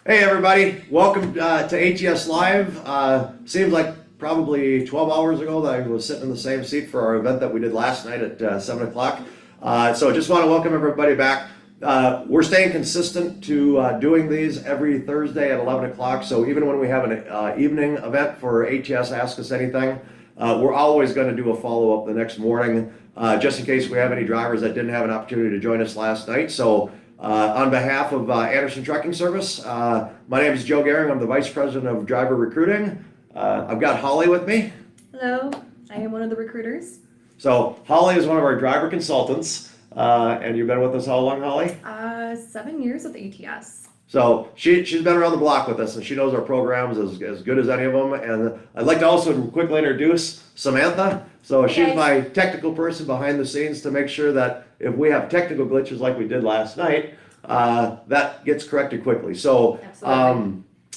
Hey everybody, welcome to ATS Live. Seems like probably 12 hours ago that I was sitting in the same seat for our event that we did last night at 7 o'clock. So just want to welcome everybody back. We're staying consistent to doing these every Thursday at 11 o'clock. So even when we have an evening event for ATS Ask Us Anything, we're always going to do a follow-up the next morning, just in case we have any drivers that didn't have an opportunity to join us last night. So on behalf of Anderson Trucking Service, my name is Joe Gehring. I'm the Vice President of Driver Recruiting. I've got Holly with me. Hello, I am one of the recruiters. So Holly is one of our driver consultants, and you've been with us how long, Holly? 7 years with ATS. So she's been around the block with us, and she knows our programs as good as any of them. And I'd like to also quickly introduce Samantha. So she's my technical person behind the scenes to make sure that if we have technical glitches like we did last night, that gets corrected quickly. So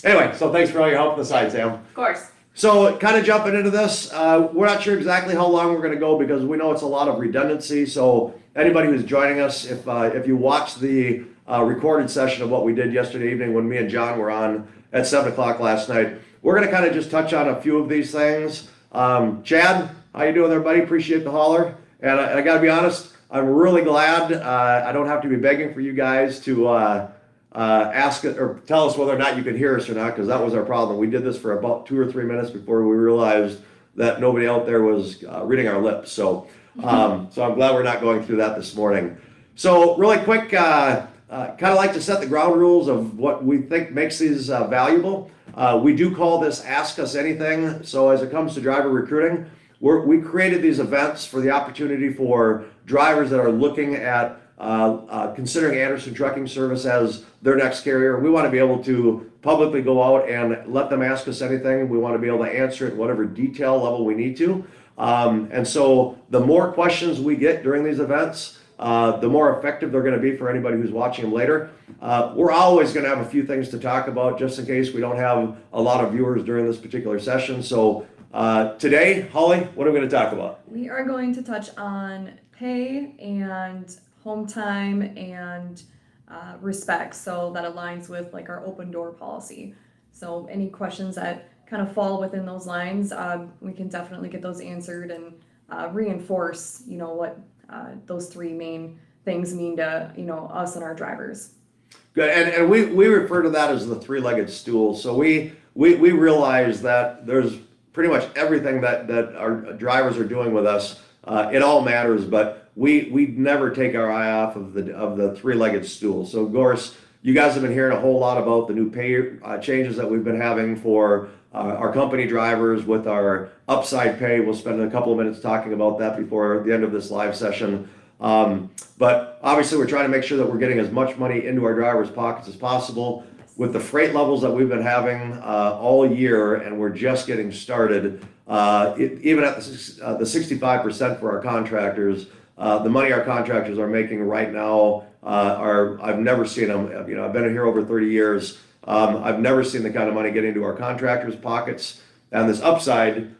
anyway, so thanks for all your help on the side, Sam. Of course. So kind of jumping into this, we're not sure exactly how long we're going to go because we know it's a lot of redundancy. So anybody who's joining us, if you watch the recorded session of what we did yesterday evening when me and John were on at 7 o'clock last night, we're going to kind of just touch on a few of these things. Chad, how you doing there, buddy? Appreciate the holler. And I got to be honest, I'm really glad I don't have to be begging for you guys to ask it or tell us whether or not you can hear us or not, because that was our problem. We did this for about 2 or 3 minutes before we realized that nobody out there was reading our lips. So I'm glad we're not going through that this morning. So really quick, kind of like to set the ground rules of what we think makes these valuable. We do call this Ask Us Anything. So as it comes to driver recruiting, we created these events for the opportunity for drivers that are looking at considering Anderson Trucking Service as their next carrier. We want to be able to publicly go out and let them ask us anything. We want to be able to answer it in whatever detail level we need to. And so the more questions we get during these events, the more effective they're going to be for anybody who's watching them later. We're always going to have a few things to talk about just in case we don't have a lot of viewers during this particular session. So today, Holly, what are we going to talk about? We are going to touch on pay and home time and respect, so that aligns with like our open door policy. So any questions that kind of fall within those lines, we can definitely get those answered and reinforce, what those three main things mean to, us and our drivers. Good, and we refer to that as the three-legged stool. So we realize that there's pretty much everything that our drivers are doing with us. It all matters, but we never take our eye off of the three-legged stool. So of course, you guys have been hearing a whole lot about the new pay changes that we've been having for our company drivers with our upside pay. We'll spend a couple of minutes talking about that before the end of this live session. But obviously, we're trying to make sure that we're getting as much money into our drivers' pockets as possible. With the freight levels that we've been having all year, and we're just getting started, even at the 65% for our contractors, the money our contractors are making right now I've never seen them. I've been here over 30 years. I've never seen the kind of money getting into our contractors' pockets. And this upside,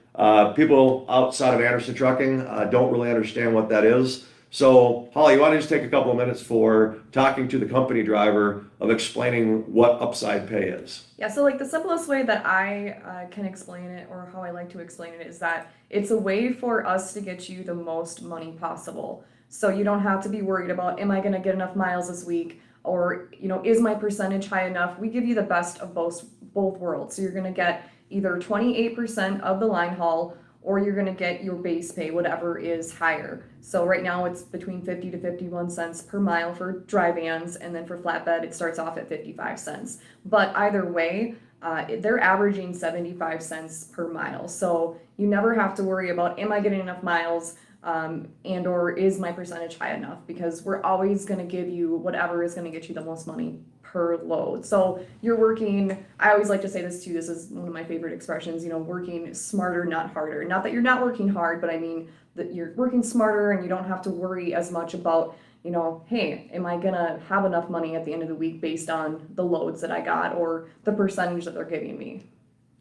people outside of Anderson Trucking don't really understand what that is. So, Holly, you want to just take a couple of minutes for talking to the company driver of explaining what upside pay is? Yeah, so like the simplest way that I can explain it, or how I like to explain it, is that it's a way for us to get you the most money possible. So you don't have to be worried about, am I going to get enough miles this week? Or, is my percentage high enough? We give you the best of both worlds. So you're going to get either 28% of the line haul, or you're going to get your base pay, whatever is higher. So right now it's between 50 to 51 cents per mile for dry vans, and then for flatbed it starts off at 55 cents. But either way, they're averaging 75 cents per mile. So you never have to worry about, am I getting enough miles, and or is my percentage high enough? Because we're always going to give you whatever is going to get you the most money per load. So you're working, I always like to say this too, this is one of my favorite expressions, working smarter, not harder. Not that you're not working hard, but I mean that you're working smarter and you don't have to worry as much about, hey, am I gonna have enough money at the end of the week based on the loads that I got or the percentage that they're giving me.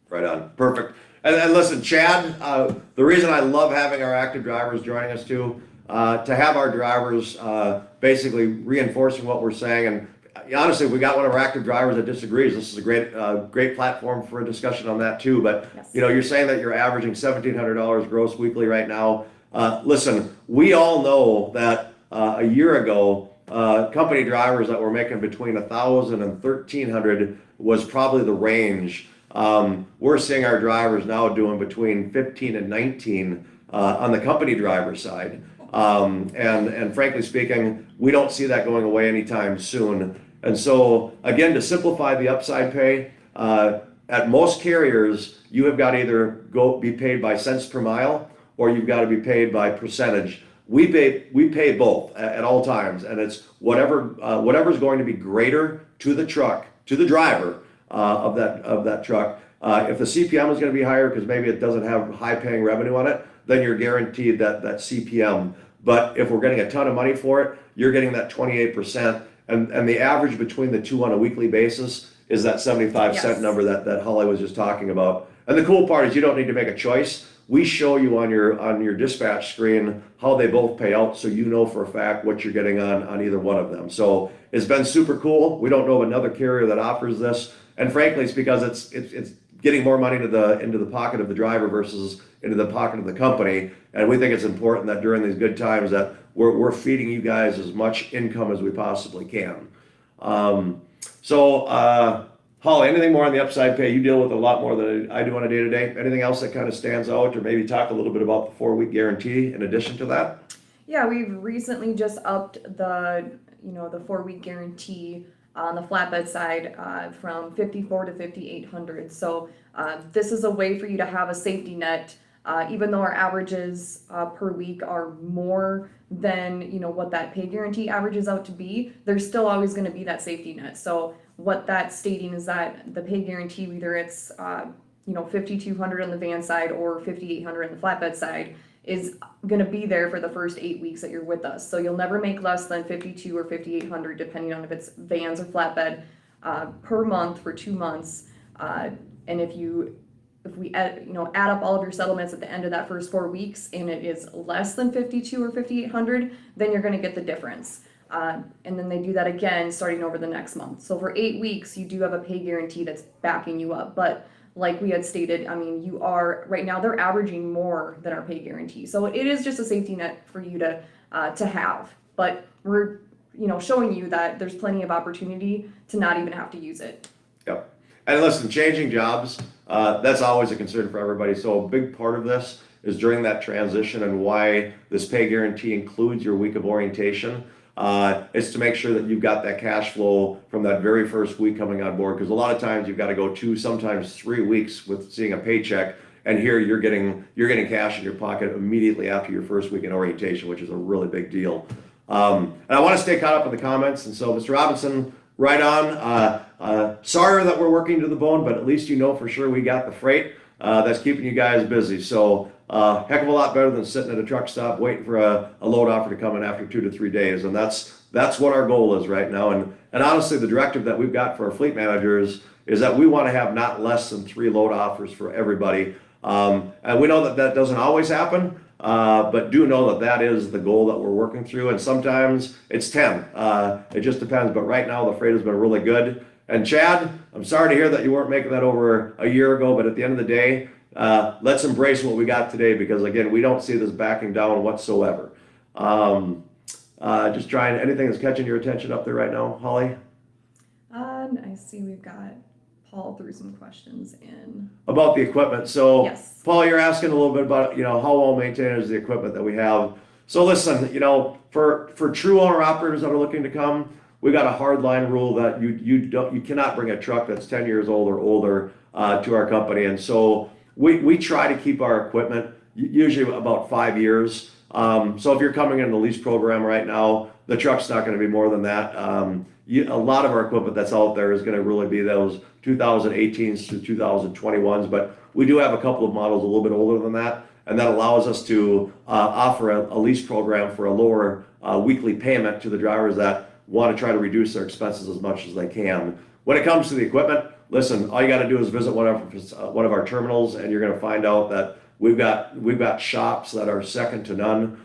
Right on, perfect. And listen, Chad, the reason I love having our active drivers joining us too, to have our drivers basically reinforcing what we're saying, and honestly, if we got one of our active drivers that disagrees, this is a great platform for a discussion on that too. But Yes. you're saying that you're averaging $1,700 gross weekly right now. Listen, we all know that a year ago, company drivers that were making between 1,000 and 1,300 was probably the range. We're seeing our drivers now doing between 15 and 19 on the company driver side. And frankly speaking, we don't see that going away anytime soon. And so again, to simplify the upside pay, at most carriers, you have got to either be paid by cents per mile or you've got to be paid by percentage. We pay both at all times, and it's whatever's going to be greater to the truck, to the driver of that truck. If the CPM is going to be higher because maybe it doesn't have high paying revenue on it, then you're guaranteed that CPM. But if we're getting a ton of money for it, you're getting that 28%, and the average between the two on a weekly basis is that 75-cent number that Holly was just talking about. And the cool part is you don't need to make a choice. We show you on your dispatch screen how they both pay out, so you know for a fact what you're getting on either one of them. So it's been super cool. We don't know of another carrier that offers this, and frankly, it's because it's getting more money into the pocket of the driver versus into the pocket of the company. And we think it's important that during these good times that we're feeding you guys as much income as we possibly can. Holly, anything more on the upside pay? You deal with a lot more than I do on a day-to-day. Anything else that kind of stands out, or maybe talk a little bit about the 4-week guarantee in addition to that? Yeah, we've recently just upped the 4-week guarantee on the flatbed side from 54 to 5,800. So this is a way for you to have a safety net. Even though our averages per week are more than what that pay guarantee averages out to be, there's still always going to be that safety net. So what that's stating is that the pay guarantee, whether it's 5,200 on the van side or 5,800 on the flatbed side, is going to be there for the first 8 weeks that you're with us. So you'll never make less than 52 or 5,800, depending on if it's vans or flatbed, per month for 2 months. And if we add up all of your settlements at the end of that first 4 weeks and it is less than 52 or 5,800, then you're going to get the difference. And then they do that again starting over the next month. So for 8 weeks, you do have a pay guarantee that's backing you up. But like we had stated, I mean, you are right now, they're averaging more than our pay guarantee. So it is just a safety net for you to have. But we're showing you that there's plenty of opportunity to not even have to use it. Yep. And listen, changing jobs, that's always a concern for everybody. So a big part of this is during that transition, and why this pay guarantee includes your week of orientation. It's to make sure that you've got that cash flow from that very first week coming on board, because a lot of times you've got to go 2, sometimes 3 weeks with seeing a paycheck, and here you're getting cash in your pocket immediately after your first week in orientation, which is a really big deal. And I want to stay caught up in the comments, and so Mr. Robinson, right on. Sorry that we're working to the bone, but at least for sure we got the freight that's keeping you guys busy. So heck of a lot better than sitting at a truck stop waiting for a load offer to come in after 2 to 3 days. And that's what our goal is right now. And honestly, the directive that we've got for our fleet managers is that we want to have not less than 3 load offers for everybody. And we know that doesn't always happen. But do know that is the goal that we're working through, and sometimes it's 10. It just depends, but right now the freight has been really good. And Chad, I'm sorry to hear that you weren't making that over a year ago, but at the end of the day, let's embrace what we got today, because again, we don't see this backing down whatsoever. Just trying, anything that's catching your attention up there right now, Holly? I see we've got Paul threw some questions in. About the equipment. So, yes. Paul, you're asking a little bit about, how well maintained is the equipment that we have. So listen, for true owner operators that are looking to come, we got a hard line rule that you cannot bring a truck that's 10 years old or older to our company. And so we try to keep our equipment usually about 5 years. So if you're coming in the lease program right now, the truck's not going to be more than that. A lot of our equipment that's out there is going to really be those 2018s through 2021s, but we do have a couple of models a little bit older than that, and that allows us to offer a lease program for a lower weekly payment to the drivers that want to try to reduce their expenses as much as they can. When it comes to the equipment, listen, all you got to do is visit one of our terminals, and you're going to find out that we've got shops that are second to none.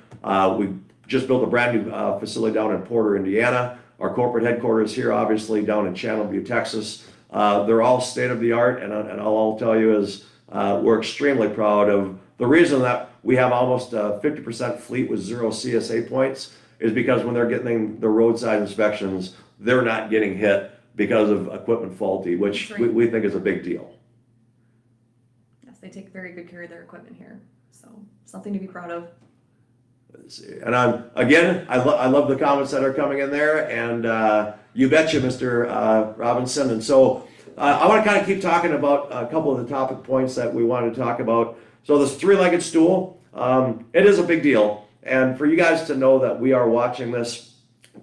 We just built a brand new facility down in Porter, Indiana. our corporate headquarters here, obviously down in Channelview, Texas. They're all state of the art, and all I'll tell you is we're extremely proud of the reason that we have almost a 50% fleet with 0 CSA points is because when they're getting the roadside inspections, they're not getting hit because of equipment faulty, which Right. we think is a big deal. Yes, they take very good care of their equipment here, so something to be proud of. And I love the comments that are coming in there, and you betcha, Mr. Robinson. And so I want to kind of keep talking about a couple of the topic points that we wanted to talk about. So this three-legged stool, it is a big deal, and for you guys to know that we are watching this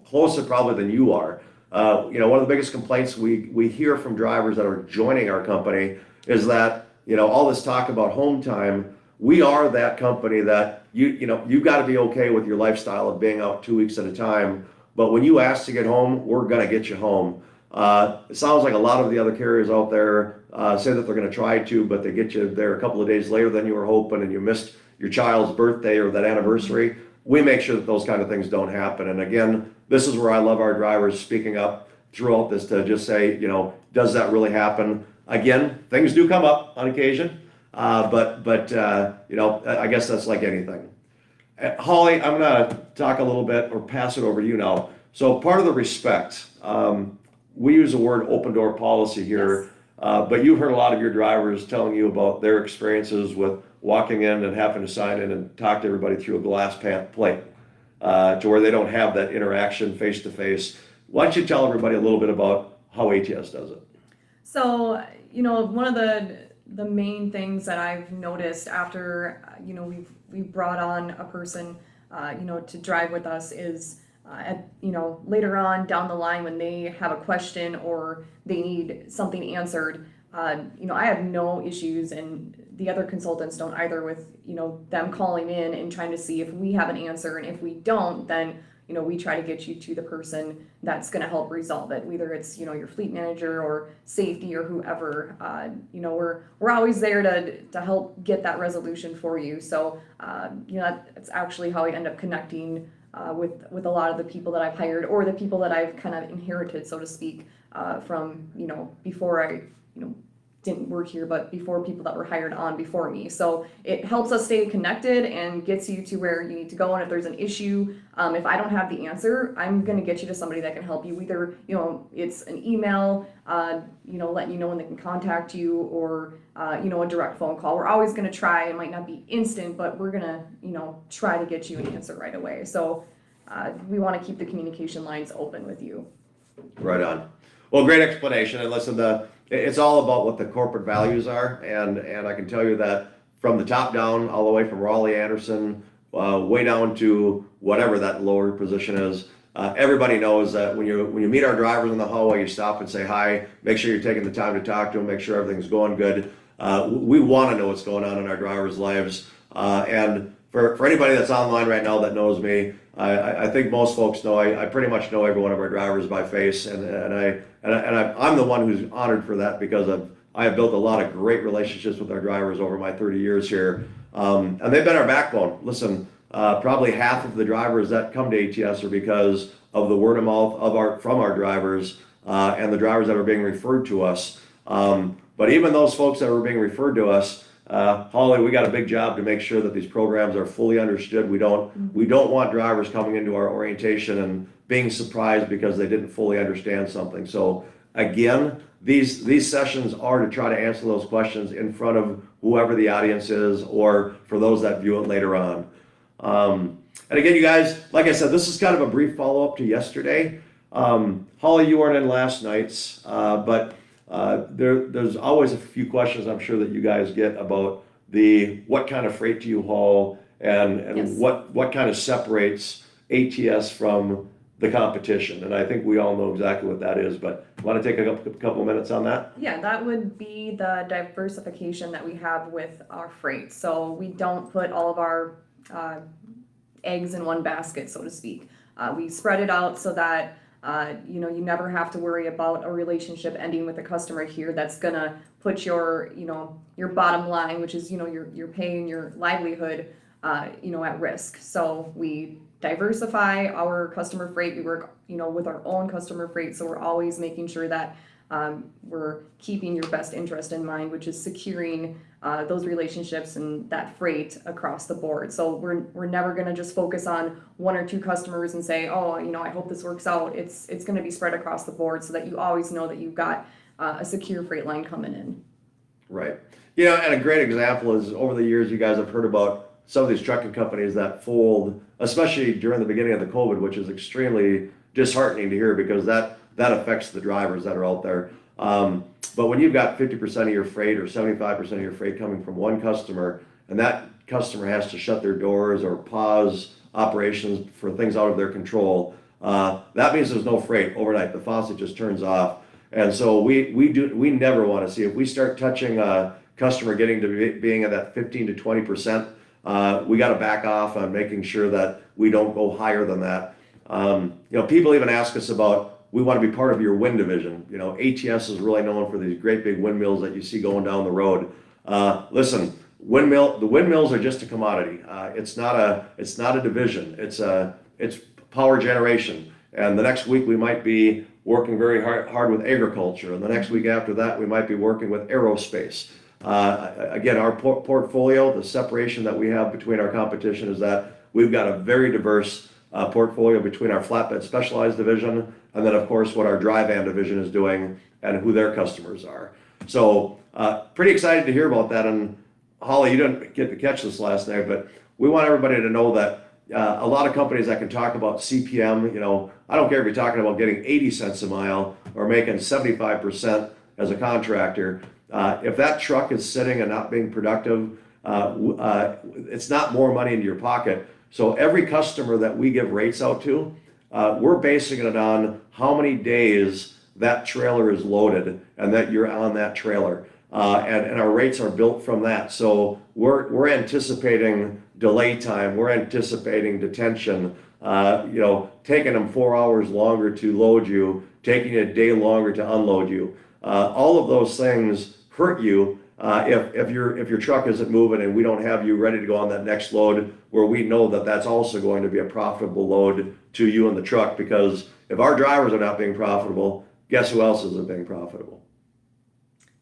closer probably than you are. One of the biggest complaints we hear from drivers that are joining our company is that all this talk about home time. We are that company that you've got to be okay with your lifestyle of being out 2 weeks at a time. But when you ask to get home, we're going to get you home. It sounds like a lot of the other carriers out there say that they're going to try to, but they get you there a couple of days later than you were hoping, and you missed your child's birthday or that anniversary. We make sure that those kind of things don't happen. And again, this is where I love our drivers speaking up throughout this to just say, does that really happen? Again, things do come up on occasion. But I guess that's like anything. Holly, I'm going to talk a little bit or pass it over to you now. So part of the respect, we use the word open door policy here, Yes. But you've heard a lot of your drivers telling you about their experiences with walking in and having to sign in and talk to everybody through a glass plate to where they don't have that interaction face to face. Why don't you tell everybody a little bit about how ATS does it? So, one of the main things that I've noticed after, we've brought on a person, to drive with us is, later on down the line when they have a question or they need something answered, I have no issues, and the other consultants don't either, with, them calling in and trying to see if we have an answer, and if we don't, then we try to get you to the person that's going to help resolve it, whether it's, your fleet manager or safety or whoever. We're always there to help get that resolution for you. So, that's actually how I end up connecting with a lot of the people that I've hired, or the people that I've kind of inherited, so to speak, from, before I, didn't work here, but before people that were hired on before me. So it helps us stay connected and gets you to where you need to go. And if there's an issue, if I don't have the answer, I'm going to get you to somebody that can help you. Either, it's an email, letting you know when they can contact you, or, a direct phone call. We're always going to try. It might not be instant, but we're going to, try to get you an answer right away. So we want to keep the communication lines open with you. Right on. Well, great explanation. And listen, it's all about what the corporate values are, and I can tell you that from the top down, all the way from Raleigh Anderson, way down to whatever that lower position is, everybody knows that when you meet our drivers in the hallway, you stop and say hi. Make sure you're taking the time to talk to them. Make sure everything's going good. We want to know what's going on in our drivers' lives, and for anybody that's online right now that knows me, I think most folks know I pretty much know every one of our drivers by face, and I'm the one who's honored for that, because I have built a lot of great relationships with our drivers over my 30 years here, and they've been our backbone. Listen, probably half of the drivers that come to ATS are because of the word of mouth from our drivers, and the drivers that are being referred to us. But even those folks that were being referred to us, Holly, we got a big job to make sure that these programs are fully understood. We don't want drivers coming into our orientation and being surprised because they didn't fully understand something. So again, these sessions are to try to answer those questions in front of whoever the audience is, or for those that view it later on. And again, you guys, like I said, this is kind of a brief follow-up to yesterday. Holly, you weren't in last night's, but there's always a few questions I'm sure that you guys get about what kind of freight do you haul, and Yes. what kind of separates ATS from the competition. And I think we all know exactly what that is, but want to take a couple minutes on that? Yeah, that would be the diversification that we have with our freight. So we don't put all of our eggs in one basket, so to speak. We spread it out so that you never have to worry about a relationship ending with a customer here that's gonna put your bottom line, which is your pay and your livelihood at risk. So we diversify our customer freight. We work, with our own customer freight, so we're always making sure that we're keeping your best interest in mind, which is securing those relationships and that freight across the board. So we're never going to just focus on one or two customers and say, oh, I hope this works out. It's going to be spread across the board so that you always know that you've got a secure freight line coming in. Right. And a great example is over the years, you guys have heard about some of these trucking companies that fold, especially during the beginning of the COVID, which is extremely disheartening to hear because that affects the drivers that are out there. But when you've got 50% of your freight or 75% of your freight coming from one customer, and that customer has to shut their doors or pause operations for things out of their control, that means there's no freight overnight. The faucet just turns off. And so we never want to see, if we start touching a customer getting to being at that 15 to 20%, we got to back off on making sure that we don't go higher than that. People even ask us about, we want to be part of your wind division. ATS is really known for these great big windmills that you see going down the road. Listen, the windmills are just a commodity. It's not a division. It's power generation. And the next week we might be working very hard with agriculture, and the next week after that we might be working with aerospace. Again, our portfolio, the separation that we have between our competition is that we've got a very diverse portfolio between our flatbed specialized division and then of course what our dry van division is doing and who their customers are. So pretty excited to hear about that. And Holly, you didn't get to catch this last night, but we want everybody to know that a lot of companies that can talk about CPM, I don't care if you're talking about getting 80 cents a mile or making 75% as a contractor. If that truck is sitting and not being productive, it's not more money into your pocket. So every customer that we give rates out to, we're basing it on how many days that trailer is loaded and that you're on that trailer. And our rates are built from that. So we're anticipating delay time, we're anticipating detention, taking them 4 hours longer to load you, taking a day longer to unload you. All of those things hurt you if your truck isn't moving and we don't have you ready to go on that next load where we know that that's also going to be a profitable load to you and the truck, because if our drivers are not being profitable, guess who else isn't being profitable?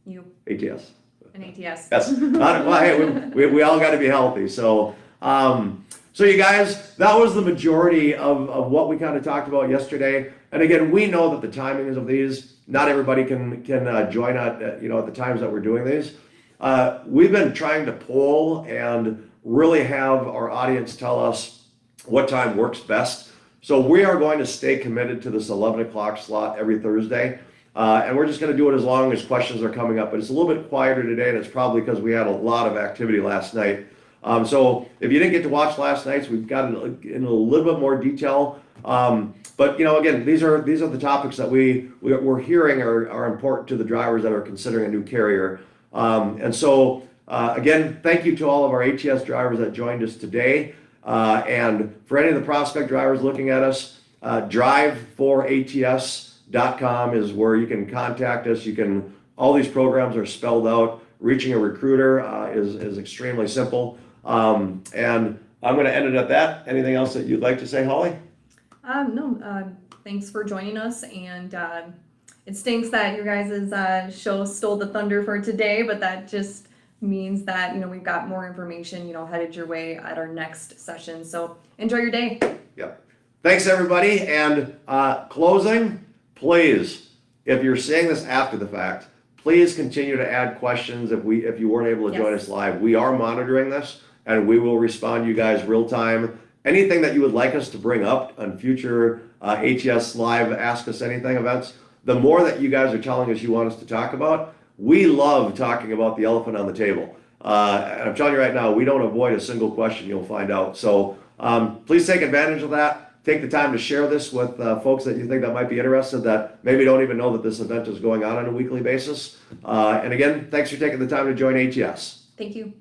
You. ATS. And ATS. Yes. Well, hey, we all got to be healthy. So you guys, that was the majority of what we kind of talked about yesterday. And again, we know that the timings of these, not everybody can join at the times that we're doing these. We've been trying to poll and really have our audience tell us what time works best. So we are going to stay committed to this 11 o'clock slot every Thursday. And we're just going to do it as long as questions are coming up. But it's a little bit quieter today, and it's probably because we had a lot of activity last night. So if you didn't get to watch last night's, we've got in a little bit more detail. But again, these are the topics that we're hearing are important to the drivers that are considering a new carrier. And so again, thank you to all of our ATS drivers that joined us today. And for any of the prospect drivers looking at us, drive4ats.com is where you can contact us. All these programs are spelled out. Reaching a recruiter is extremely simple. And I'm going to end it at that. Anything else that you'd like to say, Holly? No. Thanks for joining us. And it stinks that your guys' show stole the thunder for today, but that just means that we've got more information headed your way at our next session. So enjoy your day. Yep. Thanks, everybody. And closing, please, if you're seeing this after the fact, please continue to add questions if you weren't able to join us live. We are monitoring this, and we will respond to you guys real time. Anything that you would like us to bring up on future ATS Live Ask Us Anything events, the more that you guys are telling us you want us to talk about, we love talking about the elephant on the table. And I'm telling you right now, we don't avoid a single question, you'll find out. So please take advantage of that. Take the time to share this with folks that you think that might be interested, that maybe don't even know that this event is going on a weekly basis. And again, thanks for taking the time to join ATS. Thank you.